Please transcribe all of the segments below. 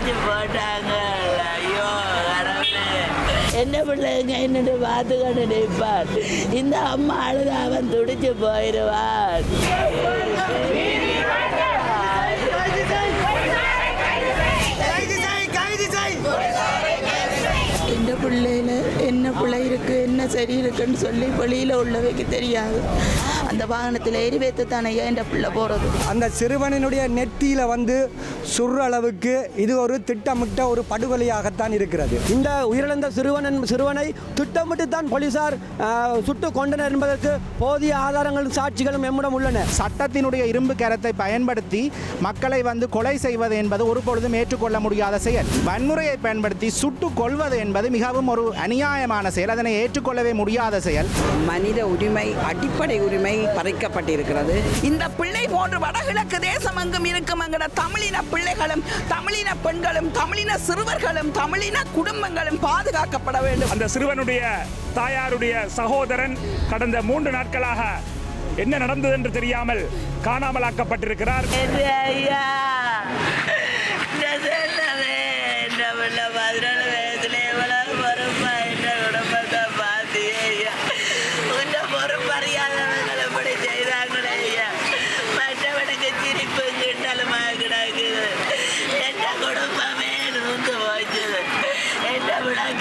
கடைச்சி போட்டாங்க. ஐயோ கடவுளே, என்ன பிள்ளைங்க என்னட்டு பார்த்து கொண்டு நிற்பான். இந்த அம்மா அழுத அவன் துடிச்சு போயிடுவான். இந்த பிள்ளையில என்ன பிள்ளை இருக்குது என்ன சரி இருக்குன்னு சொல்லி வெளியில் உள்ளவைக்கு தெரியாது. அந்த வாகனத்தில் ஏறி வைத்து தானே என் பிள்ளை போகிறது. அந்த சிறுவனினுடைய நெற்றியில் வந்து சுடுற அளவுக்கு இது ஒரு திட்டமிட்ட ஒரு படுகொலையாகத்தான் இருக்கிறது. இந்த உயிரிழந்த சிறுவனை திட்டமிட்டு தான் போலீசார் சுட்டு கொண்டனர் என்பதற்கு போதிய ஆதாரங்களும் சாட்சிகளும் எம்மிடம் உள்ளன. சட்டத்தினுடைய இரும்பு கரத்தை பயன்படுத்தி மக்களை வந்து கொலை செய்வது என்பது ஒரு பொழுதும் ஏற்றுக்கொள்ள முடியாத செயல். வன்முறையை பயன்படுத்தி சுட்டு கொள்வது என்பது மிகவும் ஒரு அநியாயமான செயல். அதனை ஏற்றுக்கொள்ளவே முடியாத செயல். மனித உரிமை, அடிப்படை உரிமை பறிக்கப்பட்டிருக்கிறது. இந்த பிள்ளை போன்று வடகிழக்கு தேசம் எங்கும் இருக்கும் என்கிற தமிழின பிள்ளைகளும், தமிழின பெண்களும், தமிழின சிறுவர்களும், தமிழின குடும்பங்களும் பாதுகாக்கப்பட வேண்டும். அந்த சிறுவனுடைய தாயாருடைய சகோதரன் கடந்த 3 நாட்களாக என்ன நடந்தது என்று தெரியாமல் காணாமலாக்கப்பட்டிருக்கிறார்.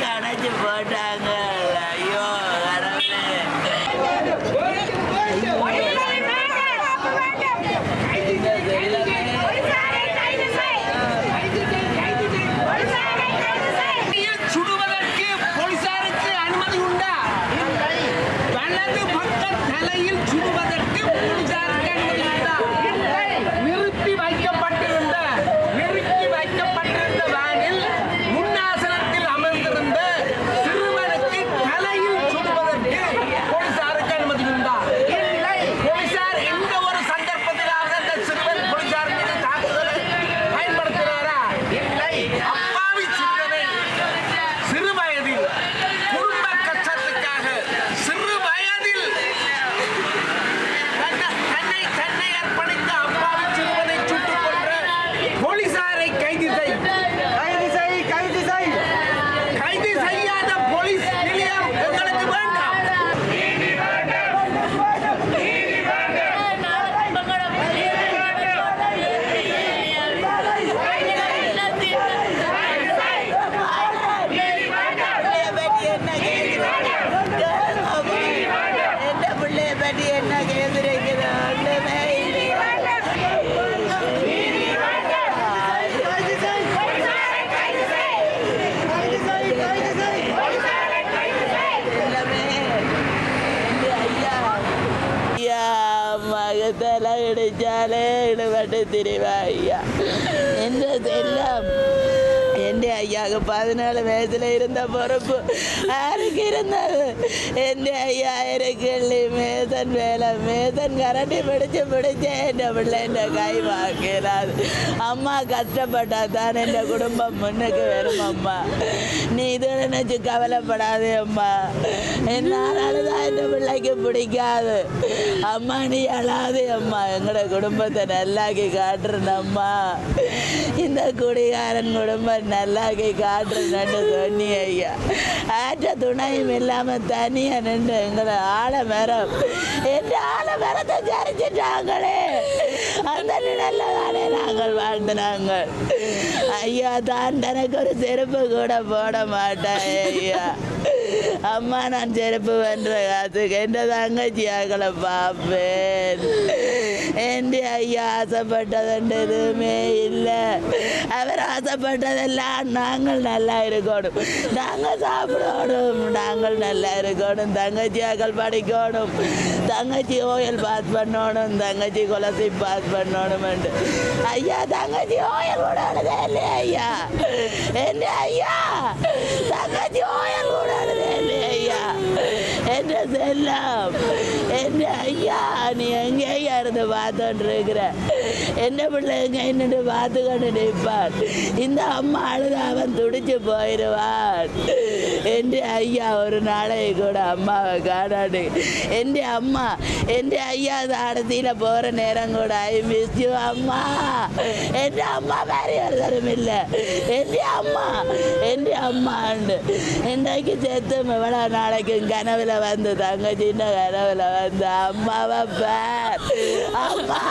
கடைச்சி போட்டாங்க. ஐயோ கடவுளே, சுடுவதற்கு போலீசாருக்கு அனுமதி உண்டா? வலது பக்க தலையில் சுடுவதற்கு போலீசாருக்கு அனுமதி உண்டா? நிறுத்தி வைக்கப்பட்டிருந்த வேனில் முன்னாசனத்தில் அமர்ந்திருந்த சிறுவனுக்கு தலையில் சுடுவதற்கு போலீசாருக்கு அனுமதி உண்டா? போலீசார் எந்த ஒரு சந்தர்ப்பத்திலாக அந்த சிறுவன் போலீசார் மீது தாக்குதலை பயன்படுத்துகிறாரா? இல்லை. அப்பாவி சிறுவனை சிறு வயதில் குடும்ப கஷ்டத்துக்காக சிறு வயதில் தன்னை அர்ப்பணித்த அப்பாவி சிறுவனை சுட்டுக் கொன்ற போலீசாரை கைது செய்யாத போலீஸ் நிலையம் எங்களுக்கு வேண்டாம். என்ன பிள்ளைய பற்றி என்ன கேட்குறீங்க? மகத்தெல்லாம் இடிச்சாலே இடுபட்டு திரிவா ஐயா. எந்த செல்லம் என் ஐயாவுக்கு 17 வயசுல இருந்த பொறுப்பு யாருக்கு இருந்தது? என் ஐயா இருக்கள்ளி மேதன் வேலை மேதன் கரண்டி பிடிச்சு என் பிள்ளை என் கை வாக்கிறாது. அம்மா கஷ்டப்பட்டா தான் என் குடும்பம் முன்னுக்கு வரும். அம்மா நீ இது நினைச்சு கவலைப்படாதே அம்மா. என்னால தான் என் பிள்ளைக்கு பிடிக்காது. அம்மா நீ அழாதே அம்மா. எங்களோட குடும்பத்தை நல்லாக்கி காட்டுறேன்ம்மா. இந்த குடிகாரன் குடும்பம் நல்லாக்கி காட்டுறேன்னு சொன்னி ஐயா. ஆற்ற துணையும் இல்லாமல் தனியாக நின்று எங்களை ஆலமரம் என்ற ஆலமரத்தை சரிச்சிட்டாங்களே. அந்த நிழல்ல தானே நாங்கள் வாழ்ந்துனாங்க ஐயா. தான் தனக்கு ஒரு செருப்பு கூட போட மாட்டேன் ஐயா. அம்மா நான் செருப்பு பண்ற காத்துக்கு எந்த தங்கச்சியாக்களை பார்ப்பேன். என் ஐயா ஆசைப்பட்டதுன்ற எதுவுமே இல்லை. அவர் ஆசைப்பட்டதெல்லாம் நாங்கள் நல்லா இருக்கணும், நாங்கள் சாப்பிடணும், நாங்கள் நல்லா இருக்கணும், தங்கச்சியாக்கள் படிக்கணும், தங்கச்சி ஓயல் பாஸ் பண்ணணும், தங்கச்சி கொலசி பாஸ் பண்ணணும். ஐயா தங்கச்சி ஓயல் கூட இல்லையா ஐயா? என்ன ஐயா தங்கச்சி ஓயல் கூட ஐயா? என்ன செல்லம் என்ன ஐயா? நீ எங்கேயா இருந்து பார்த்துட்டு இருக்கிற? என்ன பிள்ளைங்க என்னட்டு பார்த்துக்கொண்டு நிற்பான். இந்த அம்மா அழுது அவன் துடிச்சு போயிடுவான். என் ஐயா ஒரு நாளைக்கு கூட அம்மாவை காணாடு. என் அம்மா என் ஐயா ஆடத்தியில் போகிற நேரம் கூட ஐ மிஸ் யூ அம்மா. என் அம்மா வேறு ஒருத்தரும் இல்லை. என் அம்மாண்டு இன்றைக்கு செத்து எவ்வளோ நாளைக்கு கனவுல வந்து தங்க சின்ன கனவுல வந்து அம்மாவை பார் அம்மா.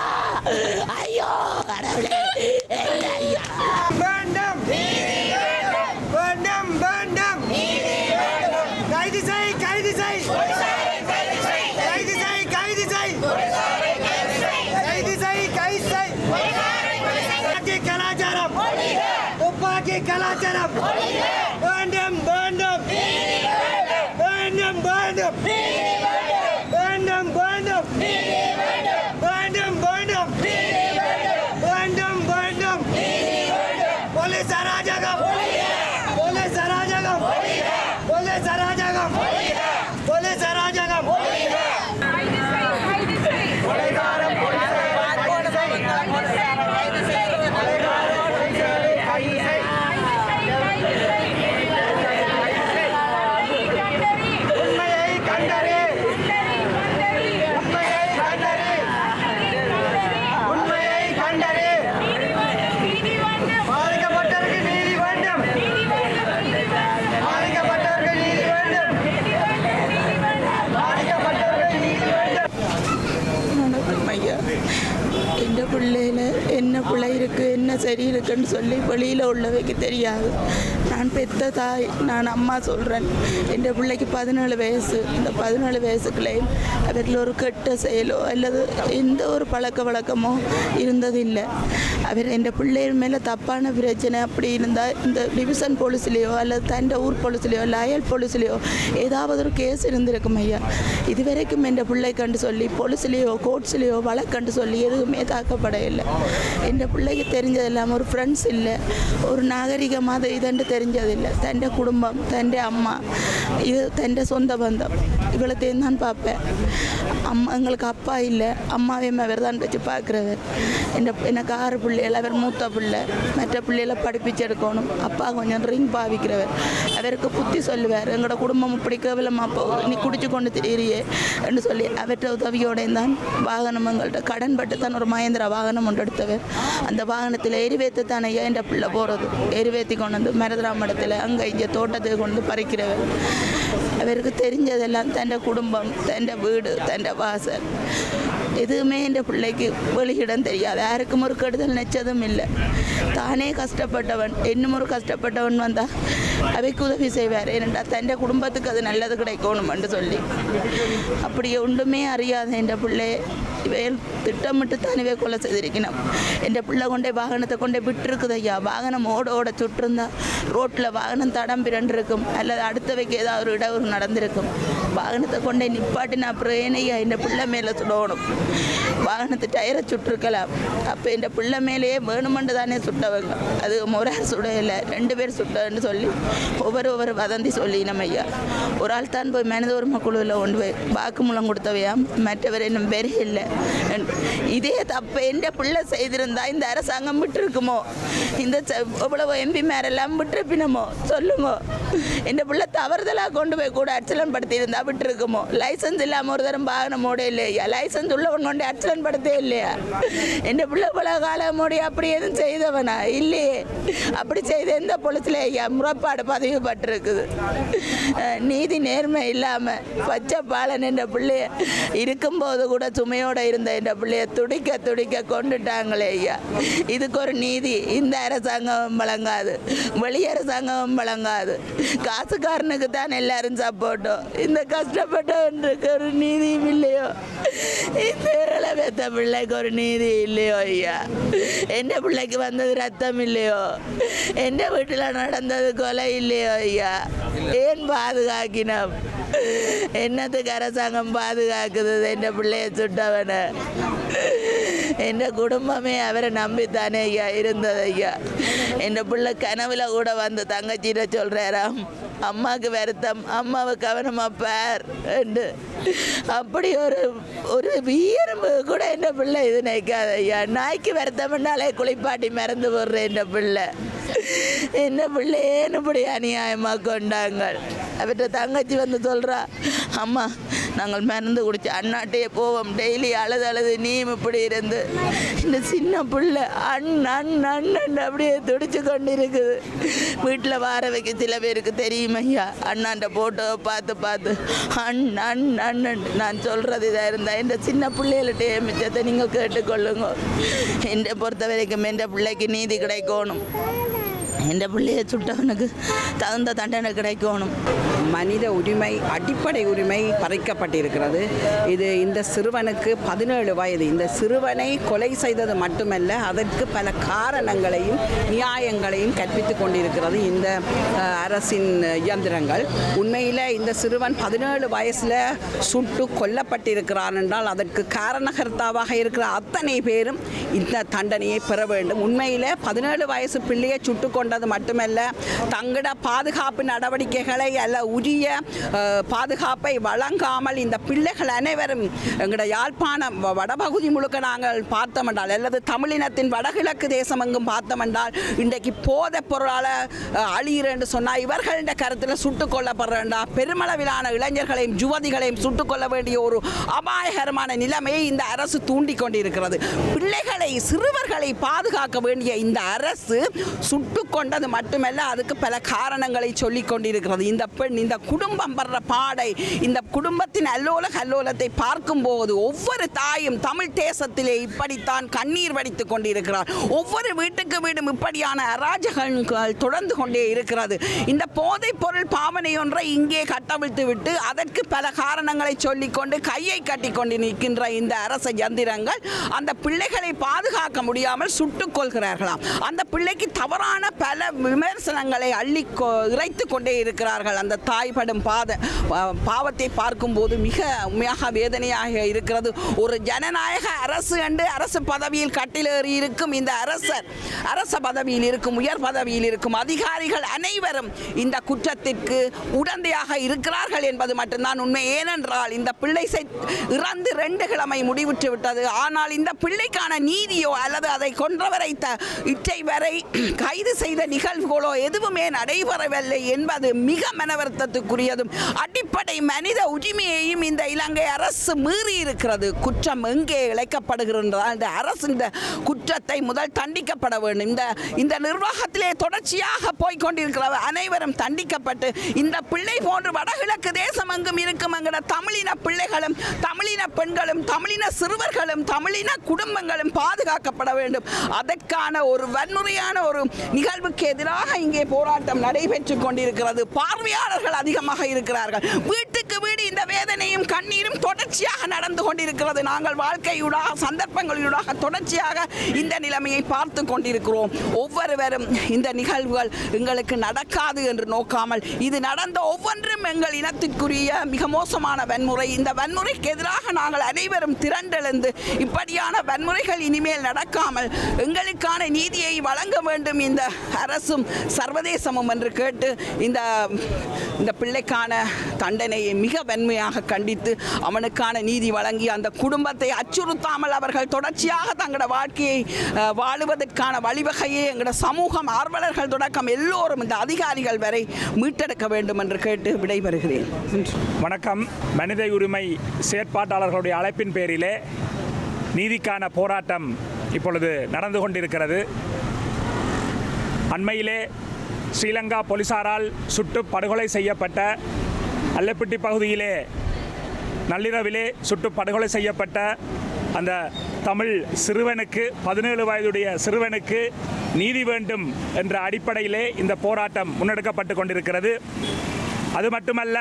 ஐயோ கடவுளே என் ஐயா. வேண்டும் வேண்டும் வேண்டும் கைது செய் கைது செய் கைது செய் கைது செய் கைது செய் கைது செய். துப்பாக்கி கலாச்சாரம் துப்பாக்கி கலாச்சாரம் வேண்டும் வேண்டும் வேண்டும் வேண்டும் வேண்டும் வேண்டும் வேண்டும் வேண்டும் வேண்டும் வேண்டும் போலீஸ் அராஜகம் போலீஸ் அராஜகம் போலீஸ் அராஜகம் போலீஸ் அராஜகம். உண்மையை கண்டறி உண்மையை கண்டறி பாதிக்கப்பட்டவருக்கு நீதி வேண்டும் பாதிக்கப்பட்டவருக்கு நீதி வேண்டும் பாதிக்கப்பட்டவருக்கு நீதி வேண்டும். வணக்கம் ஐயா. எந்த பிள்ளையில என்ன பிள்ளை இருக்குது என்ன சரி இருக்குன்னு சொல்லி வெளியில் உள்ளவைக்கு தெரியாது. நான் பெத்த தாய், நான் அம்மா சொல்கிறேன். என் பிள்ளைக்கு 17 வயசு. இந்த 17 வயசுக்குள்ளேயும் அவர்கள் ஒரு கெட்ட செயலோ அல்லது எந்த ஒரு பழக்க வழக்கமோ இருந்ததில்லை. அவர் என் பிள்ளைகள் மேலே தப்பான பிரச்சனை அப்படி இருந்தால் இந்த டிவிஷன் போலீஸ்லேயோ அல்லது தன் ஊர் போலீஸ்லேயோ இல்லை அயல் போலீஸ்லேயோ ஏதாவது ஒரு கேஸ் இருந்திருக்கும் ஐயா. இதுவரைக்கும் என் பிள்ளை கண்டு சொல்லி போலீஸ்லேயோ கோர்ட்ஸ்லேயோ வழக்கண்டு சொல்லி எதுவுமே தாக்கப்பட இல்லை. என் பிள்ளைக்கு தெரிஞ்சதெல்லாம் ஒரு ஃப்ரெண்ட்ஸ் இல்லை, ஒரு நாகரிகமாக இதண்டு தெரிஞ்சதில்லை. தன் குடும்பம், தன் அம்மா, இது தன் சொந்த பந்தம் இவ்வளோத்தையும் தான் பார்ப்பேன். அம்மா எங்களுக்கு அப்பா இல்லை, அம்மாவையும் அவர் தான் வச்சு பார்க்குறவர். எனக்கு 6 பிள்ளைகள், அவர் மூத்த பிள்ளை. மற்ற பிள்ளைகளை படிப்பிச்சு எடுக்கணும். அப்பா கொஞ்சம் ரிங் பாவிக்கிறவர். அவருக்கு புத்தி சொல்லுவார். எங்களோட குடும்பம் இப்படி கேவலமாக போகுது, நீ குடிச்சு கொண்டு திரியே என்று சொல்லி அவற்றை உதவியோடையும் தான் வாகனம் எங்கள்கிட்ட கடன் பட்டு தான் ஒரு மகேந்திரா வாகனம் ஒன்று எடுத்தவர். அந்த வாகனத்தில் எரிவேற்று தானே என் பிள்ளை போகிறது. எரிவேற்றி கொண்டு வந்து மரதராமடத்தில் அங்கே இங்கே தோட்டத்தை கொண்டு பறிக்கிறவர். அவருக்கு தெரிஞ்சதெல்லாம் தன் குடும்பம், தன் வீடு, தன் வாசல், எதுவுமே என் பிள்ளைக்கு வெளியிடம் தெரியாது. யாருக்கும் ஒரு கெடுதல் நிச்சதும் இல்லை. தானே கஷ்டப்பட்டவன், இன்னும் ஒரு கஷ்டப்பட்டவன் வந்தால் அவைக்கு உதவி செய்வார். ஏனென்றா தன் குடும்பத்துக்கு அது நல்லது கிடைக்கணும்னு சொல்லி அப்படி ஒன்றுமே அறியாத என் பிள்ளை இவையில் திட்டமிட்டு தானே கொலை செய்திருக்கணும். என் பிள்ளை கொண்டே வாகனத்தை கொண்டே விட்டுருக்குது ஐயா. வாகனம் ஓட சுட்டிருந்தா ரோட்டில் வாகனம் தடம் பிறண்டிருக்கும் அல்லது அடுத்தவைக்கு ஏதாவது ஒரு இடவு நடந்திருக்கும். வாகனத்தை கொண்டே நிப்பாட்டினா அப்புறம் ஏனையா என் பிள்ளை மேலே சுடணும். வாகனத்தை டயரை சுட்டிருக்கலாம். அப்போ என் பிள்ளை மேலேயே வேணுமென்று தானே சுட்டவங்க. அது ஒரு ஆள் சுடையில்லை, 2 பேர் சுட்டன்னு சொல்லி ஒவ்வொரு வதந்தி சொல்லினோம் ஐயா. ஒரு ஆள் தான் போய் மனித உரிமை குழுவில் கொண்டு போய் வாக்குமூலம் கொடுத்தவையாம். மற்றவர் இன்னும் பெரிய இல்லை. இதே தப்பை என் பிள்ளை செய்திருந்தா இந்த அரசாங்கம் விட்டுருக்குமோ? இந்த இவ்வளவு எம்பி மேரெல்லாம் விட்டுருப்பினமோ? சொல்லுங்க. என் பிள்ளை தவறுதலாக கொண்டு போய் கூட ஆக்சிடென்ட் படுத்தி இருந்தா விட்டுருக்குமோ? லைசன்ஸ் இல்லாமல் ஒரு தரம் வாகனம் ஓட இல்லையா? லைசன்ஸ் உள்ளவன் கொண்டு ஆக்சிடென்ட் படுத்தே இல்லையா? என் பிள்ளை பல காலம் ஓடி அப்படி எதுவும் செய்தவனா இல்லையே. அப்படி செய்த எந்த போலீஸ்ல ஐயா முறைப்பாடு பதிவு பட்டிருக்குது? நீதி நேர்மை இல்லாமல் பச்சை பாலன் என்ற பிள்ளைய இருக்கும்போது கூட சுமையோடு இருந்த என்ற பிள்ளைய துடிக்க கொண்டுட்டாங்களே ஐயா. இதுக்கு ஒரு நீதி இந்த அரசாங்கம் வழங்காது, வெளி அரசாங்கம் வழங்காது. காசுக்காரனுக்கு தான் எல்லாரும் சப்போர்ட்டும். இந்த கஷ்டப்பட்டவனுக்கு ஒரு நீதியும் இல்லையோ? இந்த இளவெத்த பிள்ளைக்கு ஒரு நீதி இல்லையோ ஐயா? எந்த பிள்ளைக்கு வந்தது ரத்தம் இல்லையோ? எந்த வீட்டில் நடந்தது கொலை இல்லையோ ஐயா? ஏன் பாதுகாக்கினோம்? என்னத்துக்கு அரசாங்கம் பாதுகாக்குது என் பிள்ளைய சுட்டவனை? என் குடும்பமே அவரை நம்பித்தானே ஐயா இருந்தது ஐயா. என் பிள்ளை கனவுல கூட வந்து தங்கச்சிட்ட சொல்கிறாராம், அம்மாவுக்கு வருத்தம், அம்மாவை கவனமாக பார் என்று. அப்படி ஒரு வீரம்பு கூட என் பிள்ளை இது நினைக்காது ஐயா. நாய்க்கு வருத்தம்னாலே குளிப்பாட்டி மறந்து போடுறேன் என் பிள்ளை. என்ன பிள்ளையேன்னு இப்படி அநியாயமாக கொண்டாங்க. அவர்கிட்ட தங்கச்சி வந்து சொல்கிறா, அம்மா நாங்கள் மருந்து குடிச்சு அண்ணாட்டையே போவோம், டெய்லி அழுது நீயும் இப்படி இருந்து. இந்த சின்ன பிள்ளை அண்ணன் அப்படியே துடிச்சு கொண்டு இருக்குது. வீட்டில் வார வைக்க சில பேருக்கு தெரியும் ஐயா, அண்ணாண்ட போட்டோ பார்த்து அண்ணன் நான் சொல்கிறது இதாக இருந்தால் இந்த சின்ன பிள்ளைகள்கிட்ட மிச்சத்தை நீங்கள் கேட்டுக்கொள்ளுங்க. என்னை பொறுத்த வரைக்கும் என் பிள்ளைக்கு நீதி கிடைக்கணும், என் பிள்ளையை சுட்டவனுக்கு தகுந்த தண்டனை கிடைக்கணும். மனித உரிமை, அடிப்படை உரிமை பறிக்கப்பட்டிருக்கிறது. இது இந்த சிறுவனுக்கு 17 வயது. இந்த சிறுவனை கொலை செய்தது மட்டுமல்ல, அதற்கு பல காரணங்களையும் நியாயங்களையும் கற்பித்துக் கொண்டிருக்கிறது இந்த அரசின் இயந்திரங்கள். உண்மையில் இந்த சிறுவன் 17 வயசில் சுட்டு கொல்லப்பட்டிருக்கிறான் என்றால் அதற்கு காரணகர்த்தாவாக இருக்கிற அத்தனை பேரும் இந்த தண்டனையை பெற வேண்டும். உண்மையில் 17 வயசு பிள்ளையை சுட்டு கொண்டது மட்டுமல்ல, தங்கட பாதுகாப்பு நடவடிக்கைகளை அல்ல உரிய பாதுகாப்பை வழங்காமல் இந்த பிள்ளைகள் அனைவரும் எங்களோட யாழ்ப்பாணம் வடபகுதி முழுக்க நாங்கள் பார்த்தோமென்றால் அல்லது தமிழினத்தின் வடகிழக்கு தேசம் எங்கும் பார்த்தோமென்றால் இன்றைக்கு போதைப் பொருளால் அழியிறேன்னு சொன்னால் இவர்கள கருத்தில் சுட்டுக் கொல்லப்படுறா பெருமளவிலான இளைஞர்களையும் யுவதிகளையும் சுட்டுக் கொள்ள வேண்டிய ஒரு அபாயகரமான நிலைமையை இந்த அரசு தூண்டி கொண்டிருக்கிறது. பிள்ளைகளை சிறுவர்களை பாதுகாக்க வேண்டிய இந்த அரசு சுட்டு கொண்டது மட்டுமல்ல, அதுக்கு பல காரணங்களை சொல்லிக் கொண்டிருக்கிறது. இந்த பெண், இந்த குடும்பம் படுற பாடை, இந்த குடும்பத்தின் அல்லோலத்தை பார்க்கும்போது ஒவ்வொரு தாயும் தமிழ் தேசத்திலே இப்படித்தான் கண்ணீர் வடித்துக் கொண்டிருக்கிறார். ஒவ்வொரு வீட்டுக்கு வீடும் இப்படியான அராஜகங்கள் தொடர்ந்து கொண்டே இருக்கிறது. இந்த போதைப் பொருள் பாவனை ஒன்றை இங்கே கட்டவிழ்த்து விட்டு அதற்கு பல காரணங்களை சொல்லிக்கொண்டு கையை கட்டி கொண்டு நிற்கின்ற இந்த அரச யந்திரங்கள் அந்த பிள்ளைகளை பாதுகாக்க முடியாமல் சுட்டுக் கொள்கிறார்களாம். அந்த பிள்ளைக்கு தவறான பல விமர்சனங்களை அள்ளி இறைத்து கொண்டே இருக்கிறார்கள். அந்த தாய்படும் பாவத்தை பார்க்கும்போது மிக உண்மையாக வேதனையாக இருக்கிறது. ஒரு ஜனநாயக அரசு என்று அரசு பதவியில் கட்டிலேறி இருக்கும் இந்த அரச பதவியில் இருக்கும், உயர் பதவியில் இருக்கும் அதிகாரிகள் அனைவரும் இந்த குற்றத்திற்கு உடந்தையாக இருக்கிறார்கள் என்பது மட்டும்தான் உண்மை. ஏனென்றால் இந்த பிள்ளை இறந்து 2 கிழமை முடிவுற்று விட்டது. ஆனால் இந்த பிள்ளைக்கான நீதியோ அல்லது அதை கொன்றவரை இற்றை வரை கைது செய்த நிகழ்வுகளோ எதுவுமே நடைபெறவில்லை என்பது மிக மனவருத்தத்துக்குரியதும் அடிப்படை மனித உரிமையையும் இந்த இலங்கை அரசு மீறி இருக்கிறது. குற்றம் எங்கே இழைக்கப்படுகின்றது, அந்த அரசு இந்த குற்றத்தை முதல் தண்டிக்கப்பட வேண்டும். இந்த நிர்வாகத்திலே தொடர்ச்சியாக போய்கொண்டிருக்கிற அனைவரும் தண்டிக்கப்பட்டு இந்த பிள்ளை போன்று வடகிழக்கு தேசம் எங்கும் இருக்கும் என்கிற தமிழின பிள்ளைகளும் தமிழின பெண்களும் தமிழின சிறுவர்களும் தமிழின குடும்பங்களும் பாதுகாக்கப்பட வேண்டும். அதற்கான ஒரு வன்முறையான ஒரு நிகழ்வுக்கு எதிராக இங்கே போராட்டம் நடைபெற்றுக் கொண்டிருக்கிறது. பார்வையாளர்கள் அதிகமாக இருக்கிறார்கள். வீட்டுக்கு வீடு இந்த வேதனையும் கண்ணீரும் தொடர்ச்சியாக நடந்து கொண்டிருக்கிறது. நாங்கள் வாழ்க்கையூடாக சந்தர்ப்பங்களூடாக தொடர்ச்சியாக இந்த நிலைமையை பார்த்து கொண்டிருக்கிறோம். ஒவ்வொருவரும் இந்த நிகழ்வுகள் எங்களுக்கு நடக்காது என்று நோக்காமல் இது நடந்த ஒவ்வொன்றும் எங்கள் இனத்திற்குரிய மிக மோசமான வன்முறை. இந்த வன்முறைக்கு எதிராக நாங்கள் அனைவரும் திரண்டெழுந்து இப்படியான வன்முறைகள் இனிமேல் நடக்காமல் எங்களுக்கான நீதியை வழங்க வேண்டும் இந்த அரசும் சர்வதேசமும் என்று கேட்டு இந்த பிள்ளைக்கான தண்டனையை மிக வன்மையாக கண்டித்து அவனுக்கான நீதி வழங்கி அந்த குடும்பத்தை அச்சுறுத்தாமல் அவர்கள் தொடர்ச்சியாக தங்களோட வாழ்க்கையை வாழுவதற்கான வழிவகையை எங்களோட சமூகம் ஆர்வலர்கள் தொடக்கம் எல்லோரும் இந்த அதிகாரிகள் வரை மீட்டெடுக்க வேண்டும் என்று கேட்டு விடைபெறுகிறேன். வணக்கம். மனித உரிமை செயற்பாட்டாளர்களுடைய அழைப்பின் பேரிலே நீதிக்கான போராட்டம் இப்பொழுது நடந்து கொண்டிருக்கிறது. அண்மையிலே ஸ்ரீலங்கா போலீசாரால் சுட்டு படுகொலை செய்யப்பட்ட அல்லப்பிட்டி பகுதியிலே நள்ளிரவிலே சுட்டு படுகொலை செய்யப்பட்ட அந்த தமிழ் சிறுவனுக்கு 17 வயதுடைய சிறுவனுக்கு நீதி வேண்டும் என்ற அடிப்படையிலே இந்த போராட்டம் முன்னெடுக்கப்பட்டு கொண்டிருக்கிறது. அது மட்டுமல்ல,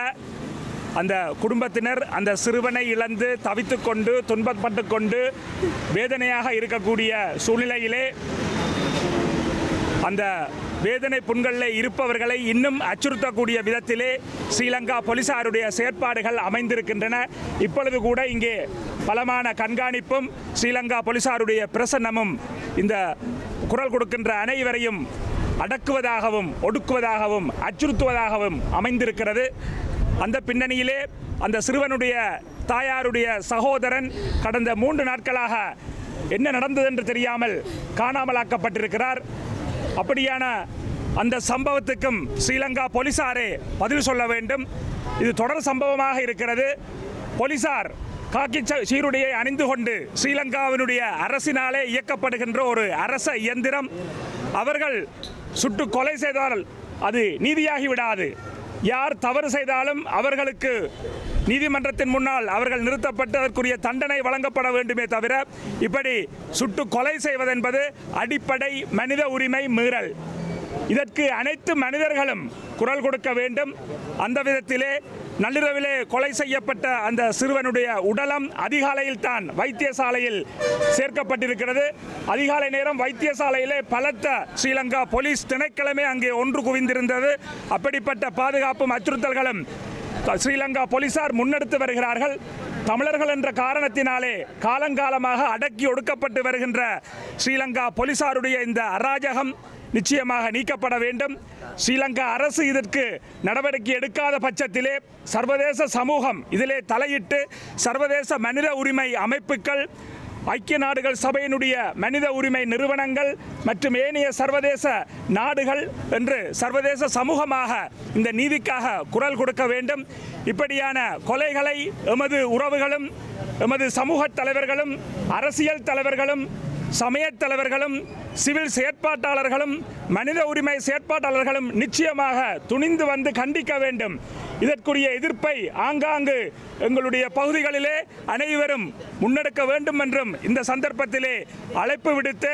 அந்த குடும்பத்தினர் அந்த சிறுவனை இழந்து தவித்து கொண்டு துன்பப்பட்டு கொண்டு வேதனையாக இருக்கக்கூடிய சூழ்நிலையிலே அந்த வேதனை புண்களில் இருப்பவர்களை இன்னும் அச்சுறுத்தக்கூடிய விதத்திலே ஸ்ரீலங்கா போலீசாருடைய செயற்பாடுகள் அமைந்திருக்கின்றன. இப்பொழுது கூட இங்கே பலமான கண்காணிப்பும் ஸ்ரீலங்கா போலீசாருடைய பிரசன்னமும் இந்த குரல் கொடுக்கின்ற அனைவரையும் அடக்குவதாகவும் ஒடுக்குவதாகவும் அச்சுறுத்துவதாகவும் அமைந்திருக்கிறது. அந்த பின்னணியிலே அந்த சிறுவனுடைய தாயாருடைய சகோதரன் கடந்த 3 நாட்களாக என்ன நடந்தது என்று தெரியாமல் காணாமலாக்கப்பட்டிருக்கிறார். அப்படியான அந்த சம்பவத்துக்கும் ஸ்ரீலங்கா போலீசாரே பதில் சொல்ல வேண்டும். இது தொடர் சம்பவமாக இருக்கிறது. போலீசார் காக்கி சீருடையை அணிந்து கொண்டு ஸ்ரீலங்காவினுடைய அரசினாலே இயக்கப்படுகின்ற ஒரு அரச இயந்திரம். அவர்கள் சுட்டு கொலை செய்தால் அது நீதியாகிவிடாது. யார் தவறு செய்தாலும் அவர்களுக்கு நீதிமன்றத்தின் முன்னால் அவர்கள் நிறுத்தப்பட்டு அதற்குரிய தண்டனை வழங்கப்பட வேண்டுமே தவிர இப்படி சுட்டு கொலை செய்வதென்பது அடிப்படை மனித உரிமை மீறல். இதற்கு அனைத்து மனிதர்களும் குரல் கொடுக்க வேண்டும். அந்த விதத்திலே நள்ளிரவிலே கொலை செய்யப்பட்ட அந்த சிறுவனுடைய உடலம் அதிகாலையில் தான் வைத்தியசாலையில் சேர்க்கப்பட்டிருக்கிறது. அதிகாலை நேரம் வைத்தியசாலையிலே பலத்த ஸ்ரீலங்கா போலீஸ் திணைக்களமே அங்கே ஒன்று குவிந்திருந்தது. அப்படிப்பட்ட பாதுகாப்பும் அச்சுறுத்தல்களும் ஸ்ரீலங்கா போலீசார் முன்னெடுத்து வருகிறார்கள். தமிழர்கள் என்ற காரணத்தினாலே காலங்காலமாக அடக்கி ஒடுக்கப்பட்டு வருகின்ற ஸ்ரீலங்கா போலீசாருடைய இந்த அராஜகம் நிச்சயமாக நீக்கப்பட வேண்டும். ஸ்ரீலங்கா அரசு இதற்கு நடவடிக்கை எடுக்காத பட்சத்திலே சர்வதேச சமூகம் இதிலே தலையிட்டு சர்வதேச மனித உரிமை அமைப்புகள், ஐக்கிய நாடுகள் சபையினுடைய மனித உரிமை நிறுவனங்கள் மற்றும் ஏனைய சர்வதேச நாடுகள் என்று சர்வதேச சமூகமாக இந்த நீதிக்காக குரல் கொடுக்க வேண்டும். இப்படியான கொலைகளை எமது உறவுகளும் எமது சமூக தலைவர்களும் அரசியல் தலைவர்களும் சமயத் தலைவர்களும் சிவில் செயற்பாட்டாளர்களும் மனித உரிமை செயற்பாட்டாளர்களும் நிச்சயமாக துணிந்து வந்து கண்டிக்க வேண்டும். இதற்குரிய எதிர்ப்பை ஆங்காங்கு எங்களுடைய பகுதிகளிலே அனைவரும் முன்னெடுக்க வேண்டும் என்றும் இந்த சந்தர்ப்பத்திலே அழைப்பு விடுத்து,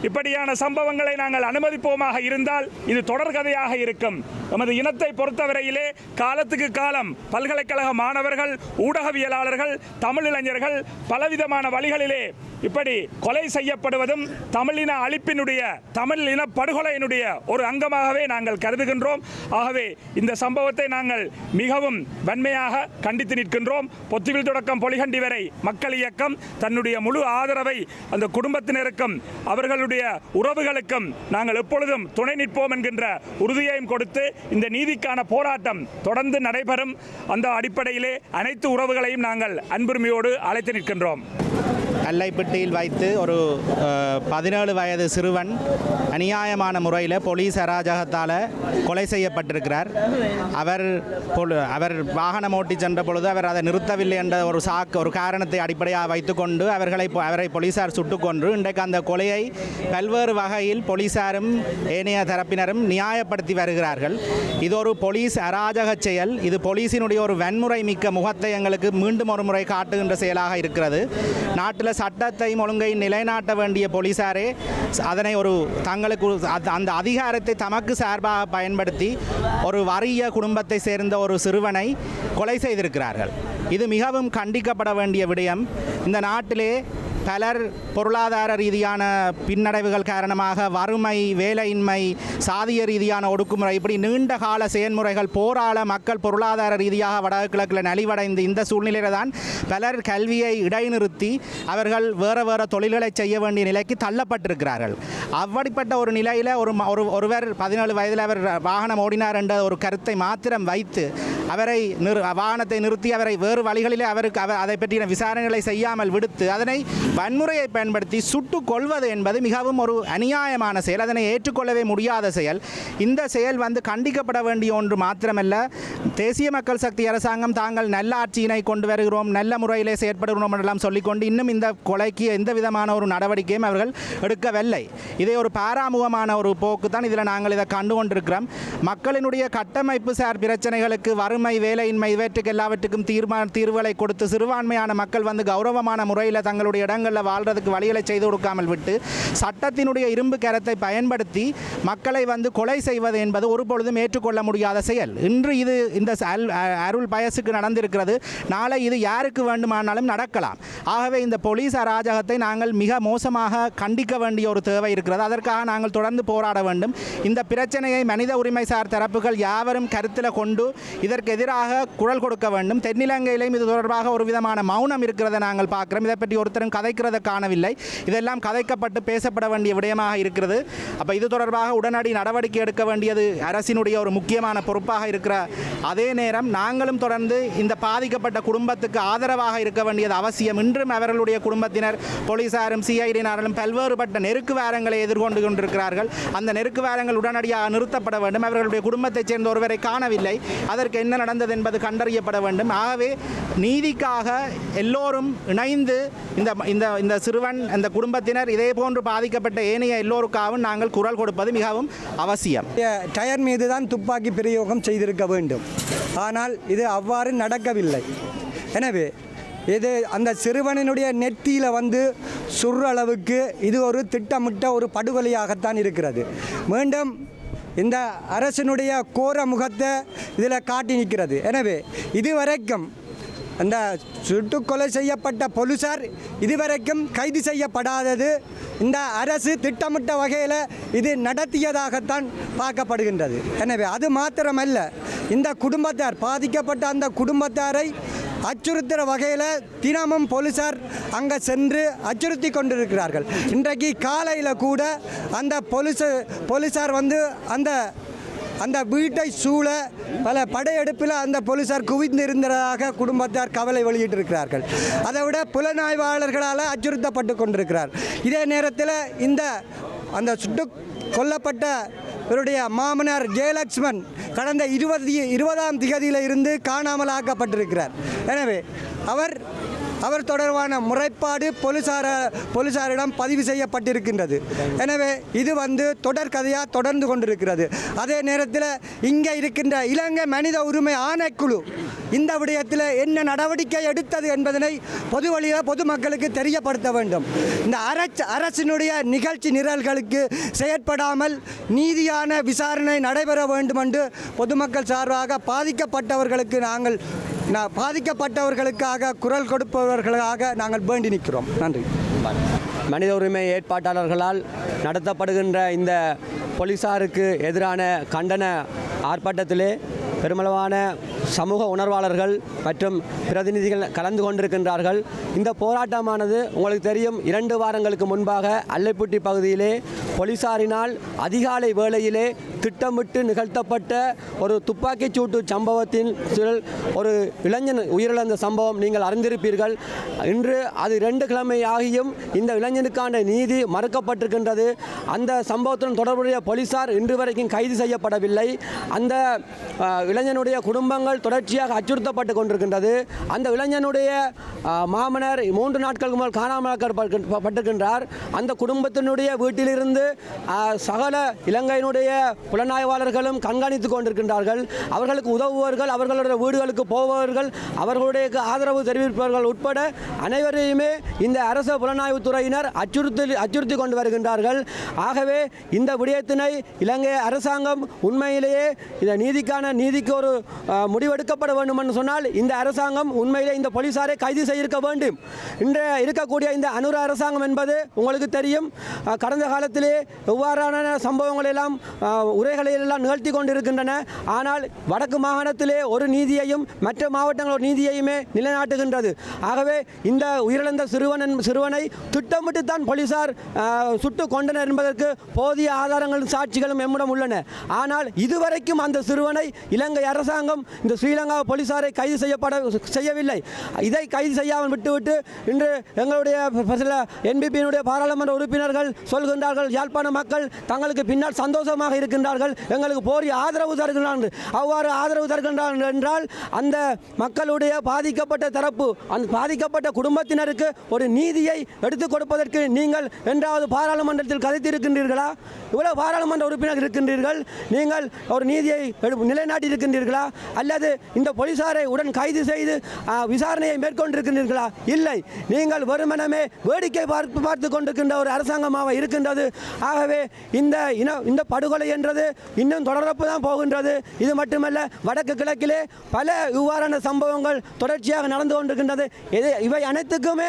இப்படியான சம்பவங்களை நாங்கள் அனுமதிப்போமாக இருந்தால் இது தொடர்கதையாக இருக்கும். நமது இனத்தை பொறுத்தவரையிலே காலத்துக்கு காலம் பல்கலைக்கழக மாணவர்கள், ஊடகவியலாளர்கள், தமிழிளைஞர்கள் பலவிதமான வழிகளிலே இப்படி கொலை செய்யப்படுவதும் தமிழின அழிப்பினுடைய, தமிழ் இன படுகொலையினுடைய ஒரு அங்கமாகவே நாங்கள் கருதுகின்றோம். ஆகவே இந்த சம்பவத்தை நாங்கள் மிகவும் வன்மையாக கண்டித்து நிற்கின்றோம். பொத்துவில் தொடக்கம் பொலிகண்டி வரை மக்கள் இயக்கம் தன்னுடைய முழு ஆதரவை அந்த குடும்பத்தினருக்கும் அவர்களுடைய உறவுகளுக்கும் நாங்கள் எப்பொழுதும் துணை நிற்போம் என்கின்ற உறுதியையும் கொடுத்து இந்த நீதிக்கான போராட்டம் தொடர்ந்து நடைபெறும். அந்த அடிப்படையிலே அனைத்து உறவுகளையும் நாங்கள் அன்புரிமையோடு அழைத்து நிற்கின்றோம். அல்லைப்பட்டியில் வைத்து ஒரு 17 வயது சிறுவன் அநியாயமான முறையில் போலீஸ் அராஜகத்தால் கொலை செய்யப்பட்டிருக்கிறார். அவர் வாகனம் ஓட்டி சென்ற பொழுது அவர் அதை நிறுத்தவில்லை என்ற ஒரு காரணத்தை அடிப்படையாக வைத்துக்கொண்டு அவரை போலீசார் சுட்டுக்கொன்று இன்றைக்கு அந்த கொலையை பல்வேறு வகையில் போலீசாரும் ஏனைய தரப்பினரும் நியாயப்படுத்தி வருகிறார்கள். இது ஒரு போலீஸ் அராஜக செயல். இது போலீசினுடைய ஒரு வன்முறை மிக்க முகத்தை எங்களுக்கு மீண்டும் ஒரு முறை காட்டுகின்ற செயலாக இருக்கிறது. நாட்டில் சட்டத்தையும் ஒழுங்கையும் நிலைநாட்ட வேண்டிய போலீசாரே அதனை ஒரு தங்களுக்கு அந்த அதிகாரத்தை தமக்கு சார்பாக பயன்படுத்தி ஒரு வறிய குடும்பத்தை சேர்ந்த ஒரு சிறுவனை கொலை செய்திருக்கிறார்கள். இது மிகவும் கண்டிக்கப்பட வேண்டிய விடயம். இந்த நாட்டிலே பலர் பொருளாதார ரீதியான பின்னடைவுகள் காரணமாக வறுமை, வேலையின்மை, சாதிய ரீதியான ஒடுக்குமுறை, இப்படி நீண்ட கால செயல்முறைகள் போராள மக்கள் பொருளாதார ரீதியாக வடகிழக்கில் நலிவடைந்து இந்த சூழ்நிலையில் தான் பலர் கல்வியை இடைநிறுத்தி அவர்கள் வேறு தொழில்களை செய்ய வேண்டிய நிலைக்கு தள்ளப்பட்டிருக்கிறார்கள். அப்படிப்பட்ட ஒரு நிலையில் ஒருவர் 17 வயதில் அவர் வாகனம் ஓடினார் என்ற ஒரு கருத்தை மாத்திரம் வைத்து அவரை வாகனத்தை நிறுத்தி அவரை வேறு வழிகளிலே அதை பற்றின விசாரணைகளை செய்யாமல் விடுத்து அதனை வன்முறையை பயன்படுத்தி சுட்டுக் கொள்வது என்பது மிகவும் ஒரு அநியாயமான செயல். அதனை ஏற்றுக்கொள்ளவே முடியாத செயல். இந்த செயல் கண்டிக்கப்பட வேண்டிய ஒன்று மாத்திரமல்ல, தேசிய மக்கள் சக்தி அரசாங்கம் தாங்கள் நல்ல ஆட்சியினை கொண்டு வருகிறோம், நல்ல முறையிலே செயற்படுகிறோம் என்றெல்லாம் சொல்லிக்கொண்டு இன்னும் இந்த கொலைக்கு எந்த விதமான ஒரு நடவடிக்கையும் அவர்கள் எடுக்கவில்லை. இதை ஒரு பாராமுகமான ஒரு போக்கு தான் இதில் நாங்கள் இதை கண்டு கொண்டிருக்கிறோம். மக்களினுடைய கட்டமைப்பு சார் பிரச்சனைகளுக்கு, வறுமை, வறுமை, வேலையின்மை இவற்றுக்கு எல்லாவற்றுக்கும் தீர்வுகளை கொடுத்து சிறுபான்மையான மக்கள் வந்து கௌரவமான முறையில் தங்களுடைய இடங்களில் வாழ்றதுக்கு வழிகளை செய்து கொடுக்காமல் விட்டு சட்டத்தினுடைய இரும்பு கரத்தை பயன்படுத்தி மக்களை வந்து கொலை செய்வது என்பது ஒரு பொழுதும் ஏற்றுக்கொள்ள முடியாத செயல். இன்று இது இந்த அருள் பயசுக்கு நடந்திருக்கிறது, நாளை இது யாருக்கு வேண்டுமானாலும் நடக்கலாம். ஆகவே இந்த போலீஸ் அராஜகத்தை நாங்கள் மிக மோசமாக கண்டிக்க வேண்டிய ஒரு தேவை இருக்கிறது. அதற்காக நாங்கள் தொடர்ந்து போராட வேண்டும். இந்த பிரச்சனையை மனித உரிமை சார் தரப்புகள் யாவரும் கருத்தில் கொண்டு இதற்கு எதிராக குரல் கொடுக்க வேண்டும். தென்னிலங்கையிலும் இது தொடர்பாக ஒரு விதமான மௌனம் இருக்கிறத நாங்கள் பார்க்கிறோம். இதை பற்றி ஒருத்தரும் கதைக்கிறத காணவில்லை. இதெல்லாம் கதைக்கப்பட்டு பேசப்பட வேண்டிய விடயமாக இருக்கிறது. அப்போ இது தொடர்பாக உடனடி நடவடிக்கை எடுக்க வேண்டியது அரசினுடைய ஒரு முக்கியமான பொறுப்பாக இருக்கிற அதே நேரம் நாங்களும் தொடர்ந்து இந்த பாதிக்கப்பட்ட குடும்பத்துக்கு ஆதரவாக இருக்க வேண்டியது அவசியம். இன்றும் அவர்களுடைய குடும்பத்தினர் போலீசாரும் சிஐடியினரும் பல்வேறுபட்ட நெருக்கு வாரங்களை எதிர்கொண்டு கொண்டிருக்கிறார்கள். அந்த நெருக்கு வாரங்கள் உடனடியாக நிறுத்தப்பட வேண்டும். அவர்களுடைய குடும்பத்தைச் சேர்ந்த ஒருவரை காணவில்லை, அதற்கு என்ன நடந்தது என்பது கண்டறியப்பட வேண்டும். ஆகவே நீதிக்காக எல்லோரும் இணைந்து இந்த சிறுவன் அந்த குடும்பத்தினர் இதே போன்று பாதிக்கப்பட்ட ஏனைய எல்லோருக்காகவும் நாங்கள் குரல் கொடுப்பது மிகவும் அவசியம். டயர் மீது தான் துப்பாக்கி பிரயோகம் செய்திருக்க வேண்டும், ஆனால் இது அவ்வாறு நடக்கவில்லை. எனவே இது அந்த சிறுவனினுடைய நெற்றியில் வந்து சுற்றளவுக்கு இது ஒரு திட்டமிட்ட ஒரு படுகொலையாகத்தான் இருக்கிறது. மீண்டும் இந்த அரசினுடைய கோர முகத்தை இதில் காட்டி நிற்கிறது. எனவே இதுவரைக்கும் அந்த சுட்டுக்கொலை செய்யப்பட்ட போலீசார் இதுவரைக்கும் கைது செய்யப்படாதது இந்த அரசு திட்டமிட்ட வகையில் இது நடத்தியதாகத்தான் பார்க்கப்படுகின்றது. எனவே அது மாத்திரமல்ல, இந்த குடும்பத்தார் பாதிக்கப்பட்ட அந்த குடும்பத்தாரை அச்சுறுத்துகிற வகையில் தினமும் போலீசார் அங்கே சென்று அச்சுறுத்தி கொண்டிருக்கிறார்கள். இன்றைக்கு காலையில் கூட அந்த போலீசார் வந்து அந்த வீட்டை சூழ பல படையெடுப்பில் அந்த போலீசார் குவிந்திருந்ததாக குடும்பத்தார் கவலை வெளியிட்டிருக்கிறார்கள். அதை விட புலனாய்வாளர்களால் அச்சுறுத்தப்பட்டு கொண்டிருக்கிறார். இதே நேரத்தில் அந்த சுட்டு கொல்லப்பட்ட இவருடைய மாமனார் ஜெயலட்சுமன் கடந்த 20ஆம் திகதியில் இருந்து காணாமல் ஆக்கப்பட்டிருக்கிறார். எனவே அவர் தொடர்பான முறைப்பாடு போலீசாரிடம் பதிவு செய்யப்பட்டிருக்கின்றது. எனவே இது தொடர்கதையாக தொடர்ந்து கொண்டிருக்கிறது. அதே நேரத்தில் இங்கே இருக்கின்ற இலங்கை மனித உரிமை ஆணைக்குழு இந்த விடயத்தில் என்ன நடவடிக்கை எடுத்தது என்பதனை பொது வழியில் பொதுமக்களுக்கு தெரியப்படுத்த வேண்டும். இந்த அரசினுடைய நிகழ்ச்சி நிரல்களுக்கு செயற்படாமல் நீதியான விசாரணை நடைபெற வேண்டும் என்று பொதுமக்கள் சார்பாக பாதிக்கப்பட்டவர்களுக்காக குரல் கொடுப்பவர்களுக்காக நாங்கள் வேண்டி நிற்கிறோம். நன்றி. மனித உரிமை ஏற்பாட்டாளர்களால் நடத்தப்படுகின்ற இந்த போலீசாருக்கு எதிரான கண்டன ஆர்ப்பாட்டத்திலே பெருமளவான சமூக உணர்வாளர்கள் மற்றும் பிரதிநிதிகள் கலந்து கொண்டிருக்கின்றார்கள். இந்த போராட்டமானது உங்களுக்கு தெரியும், 2 வாரங்களுக்கு முன்பாக அல்லைப்புட்டி பகுதியிலே போலீசாரினால் அதிகாலை வேளையிலே திட்டமிட்டு நிகழ்த்தப்பட்ட ஒரு துப்பாக்கிச் சூட்டு சம்பவத்தின் ஒரு இளைஞன் உயிரிழந்த சம்பவம் நீங்கள் அறிந்திருப்பீர்கள். இன்று அது 2 கிழமை ஆகியும் இந்த இளைஞனுக்கான நீதி மறுக்கப்பட்டிருக்கின்றது. அந்த சம்பவத்துடன் தொடர்புடைய போலீசார் இன்று வரைக்கும் கைது செய்யப்படவில்லை. அந்த இளைஞனுடைய குடும்பங்கள் தொடர்ச்சியாக அச்சுறுத்தப்பட்டு கொண்டிருக்கின்றது. அந்த இளைஞனுடைய மாமனார் 3 நாட்களுக்கு முதல் காணாமலாக்கப்பட்டிருக்கின்றார். அந்த குடும்பத்தினுடைய வீட்டிலிருந்து சகல இலங்கையினுடைய புலனாய்வாளர்களும் கண்காணித்துக் கொண்டிருக்கின்றார்கள். அவர்களுக்கு உதவுபவர்கள், அவர்களுடைய வீடுகளுக்கு போபவர்கள், அவர்களுடைய ஆதரவு தெரிவிப்பவர்கள் உட்பட அனைவரையுமே இந்த அரச புலனாய்வுத்துறையினர் அச்சுறுத்தி கொண்டு வருகின்றார்கள். ஆகவே இந்த விடயத்தினை இலங்கை அரசாங்கம் உண்மையிலேயே இந்த நீதிக்கு ஒரு முடிவெடுக்கப்பட வேண்டும் என்று சொன்னால் இந்த அரசாங்கம் உண்மையிலே இந்த போலீசாரை கைது செய்திருக்க வேண்டும். இன்று இருக்கக்கூடிய இந்த அனுர அரசாங்கம் என்பது உங்களுக்கு தெரியும், கடந்த காலத்திலே எவ்வாறான சம்பவங்கள் எல்லாம் உரைகளை எல்லாம் நிகழ்த்தி கொண்டிருக்கின்றன. ஆனால் வடக்கு மாகாணத்திலே ஒரு நீதியையும் மற்ற மாவட்டங்கள் ஒரு நீதியையுமே நிலைநாட்டுகின்றது. ஆகவே இந்த உயிரிழந்த சிறுவனை திட்டமிட்டு தான் போலீசார் சுட்டு கொண்டனர் என்பதற்கு போதிய ஆதாரங்களும் சாட்சிகளும் எம்மிடம் உள்ளன. ஆனால் இதுவரைக்கும் அந்த சிறுவனை இலங்கை அரசாங்கம் இந்த ஸ்ரீலங்கா போலீசாரை கைது செய்யவில்லை. இதை கைது செய்யாமல் விட்டுவிட்டு இன்று எங்களுடைய சில என்பிபியினுடைய பாராளுமன்ற உறுப்பினர்கள் சொல்கின்றார்கள், யாழ்ப்பாண மக்கள் தங்களுக்கு பின்னால் சந்தோஷமாக இருக்கின்றார்கள், எங்களுக்கு போதிய ஆதரவு தருகின்றார்கள். அவ்வாறு ஆதரவு தருகின்றார்கள் என்றால் அந்த மக்களுடைய பாதிக்கப்பட்ட தரப்பு, அந்த பாதிக்கப்பட்ட குடும்பத்தினருக்கு ஒரு நீதியை எடுத்துக் கொடுப்பதற்கு நீங்கள் என்றாவது பாராளுமன்றத்தில் கதைத்திருக்கின்றீர்களா? இவ்வளவு பாராளுமன்ற உறுப்பினர் இருக்கின்றீர்கள், நீங்கள் ஒரு நீதியை நிலைநாட்டி இருக்கின்றீர்களா? அல்லது இந்த போலீசாரை உடன் கைது செய்து விசாரணையை மேற்கொண்டிருக்கின்றீர்களா? இல்லை, நீங்கள் வெறுமனமே வேடிக்கை பார்த்து கொண்டிருக்கின்ற ஒரு அரசாங்கமாக இருக்கின்றது. ஆகவே இந்த படுகொலை என்றது இன்னும் தொடரப்பு தான் போகின்றது. இது மட்டுமல்ல, வடக்கு கிழக்கிலே பல இவ்வாறான சம்பவங்கள் தொடர்ச்சியாக நடந்து கொண்டிருக்கின்றது. இவை அனைத்துக்குமே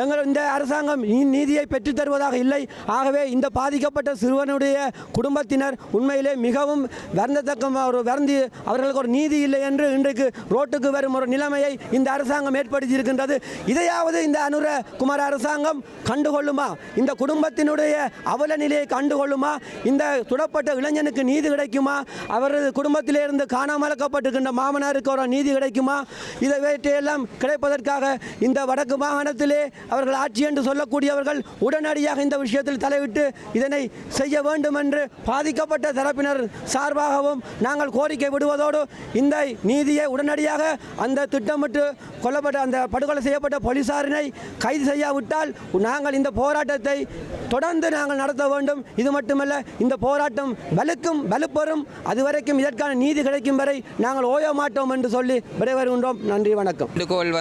எங்கள் இந்த அரசாங்கம் நீதியை பெற்றுத் தருவதாக இல்லை. ஆகவே இந்த பாதிக்கப்பட்ட சிறுவனுடைய குடும்பத்தினர் உண்மையிலே மிகவும் வருந்தி அவர்களுக்கு ஒரு நீதி இல்லை என்று இன்றைக்கு ரோட்டுக்கு வரும் ஒரு நிலைமையை இந்த அரசாங்கம் ஏற்படுத்தி இருக்கின்றது. இதையாவது இந்த அனுர குமார் அரசாங்கம் கண்டுகொள்ளுமா? இந்த குடும்பத்தினுடைய அவல நிலையை கண்டுகொள்ளுமா? இந்த சுடப்பட்ட இளைஞனுக்கு நீதி கிடைக்குமா? அவரது குடும்பத்திலே இருந்து காணாமலக்கப்பட்டிருக்கின்ற மாமனாருக்கு ஒரு நீதி கிடைக்குமா? இதையெல்லாம் கிடைப்பதற்காக இந்த வடக்கு மாகாணத்திலே அவர்கள் ஆட்சி என்று சொல்லக்கூடியவர்கள் உடனடியாக இந்த விஷயத்தில் தலையிட்டு இதனை செய்ய வேண்டும் என்று பாதிக்கப்பட்ட தரப்பினர் சார்பாகவும் நாங்கள் கோரிக்கை விடுவதோடு இந்த நீதியை உடனடியாக அந்த திட்டமிட்டு கொல்லப்பட்ட அந்த படுகொலை செய்யப்பட்ட போலீசாரினை கைது செய்யாவிட்டால் நாங்கள் இந்த போராட்டத்தை தொடர்ந்து நாங்கள் நடத்த வேண்டும். இது மட்டுமல்ல, இந்த போராட்டம் வலுப்பெறும், அதுவரைக்கும் இதற்கான நீதி கிடைக்கும் வரை நாங்கள் ஓய மாட்டோம் என்று சொல்லி விடைபெறுகின்றோம். நன்றி, வணக்கம். வேண்டுகோள்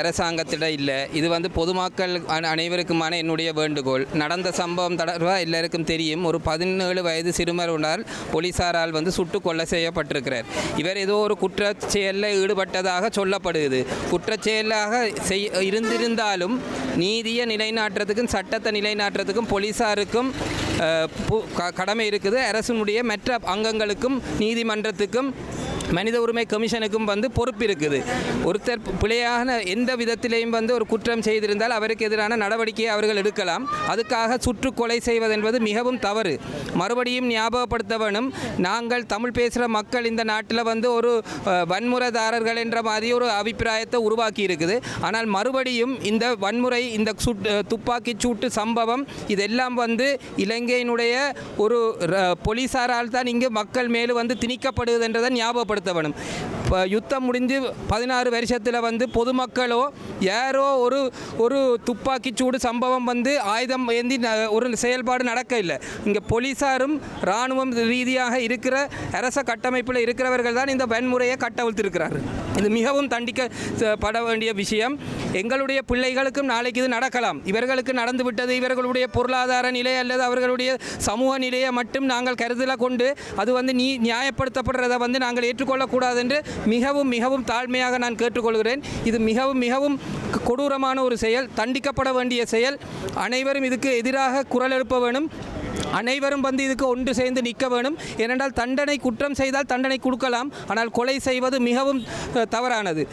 அரசாங்கத்திடம் இல்லை, இது பொதுமக்கள் அனைவருக்குமான என்னுடைய வேண்டுகோள். நடந்த சம்பவம் தொடர்பாக எல்லாருக்கும் தெரியும். ஒரு 17 வயது சிறுவர் உண்டால் போலீசாரால் சுட்டு கொலை செய்யப்பட்டிருக்கிறார். இவர் ஏதோ ஒரு குற்றச் செயலில் ஈடுபட்டதாக சொல்லப்படுகிறது. குற்றச் செயலாக இருந்திருந்தாலும் நீதியை நிலைநாட்டுறதுக்கும் சட்டத்தை நிலைநாட்டுறதுக்கும் போலீசாருக்கும் கடமை இருக்குது. அரசினுடைய மற்ற அங்கங்களுக்கும் நீதிமன்றத்துக்கும் மனித உரிமை கமிஷனுக்கும் பொறுப்பு இருக்குது. ஒருத்தர் பிழையான எந்த விதத்திலேயும் ஒரு குற்றம் செய்திருந்தால் அவருக்கு எதிரான நடவடிக்கையை அவர்கள் எடுக்கலாம். அதுக்காக சுற்று கொலை செய்வது என்பது மிகவும் தவறு. மறுபடியும் ஞாபகப்படுத்த வேணும், நாங்கள் தமிழ் பேசுகிற மக்கள் இந்த நாட்டில் ஒரு வன்முறைதாரர்கள் என்ற மாதிரி ஒரு அபிப்பிராயத்தை உருவாக்கி இருக்குது. ஆனால் மறுபடியும் இந்த வன்முறை, இந்த துப்பாக்கி சூட்டு சம்பவம் இதெல்லாம் இலங்கையினுடைய ஒரு போலீசாரால் தான் இங்கு மக்கள் மேலும் திணிக்கப்படுவது என்றதை ஞாபகப்படுத்த வேணும். யுத்தம் முடிஞ்சு 16 வருஷத்தில் பொதுமக்களோ யாரோ ஒரு துப்பாக்கி சூடு சம்பவம் ஆயுதம் ஏந்தி ஒரு செயல்பாடு நடக்க இல்லை. இங்கே போலீஸாரும் இராணுவம் ரீதியாக இருக்கிற அரச கட்டமைப்பில் இருக்கிறவர்கள் தான் இந்த வன்முறையை கட்டவிழ்த்திருக்கிறார்கள். இது மிகவும் தண்டிக்கப்பட வேண்டிய விஷயம். எங்களுடைய பிள்ளைகளுக்கும் நாளைக்கு இது நடக்கலாம். இவர்களுக்கு நடந்துவிட்டது இவர்களுடைய பொருளாதார நிலை அல்லது அவர்களுடைய சமூக நிலையை மட்டும் நாங்கள் கருத்தில் கொண்டு அது நியாயப்படுத்தப்படுறதை நாங்கள் ஏற்றுக்கொள்ளக்கூடாது என்று மிகவும் மிகவும் தாழ்மையாக நான் கேட்டுக்கொள்கிறேன். இது மிகவும் மிகவும் கொடூரமான ஒரு செயல், தண்டிக்கப்பட வேண்டிய செயல். அனைவரும் இதுக்கு எதிராக குரல் எழுப்ப வேணும். அனைவரும் இதுக்கு ஒன்று சேர்ந்து நிற்க வேணும். ஏனென்றால் தண்டனை, குற்றம் செய்தால் தண்டனை கொடுக்கலாம், ஆனால் கொலை செய்வது மிகவும் தவறானது.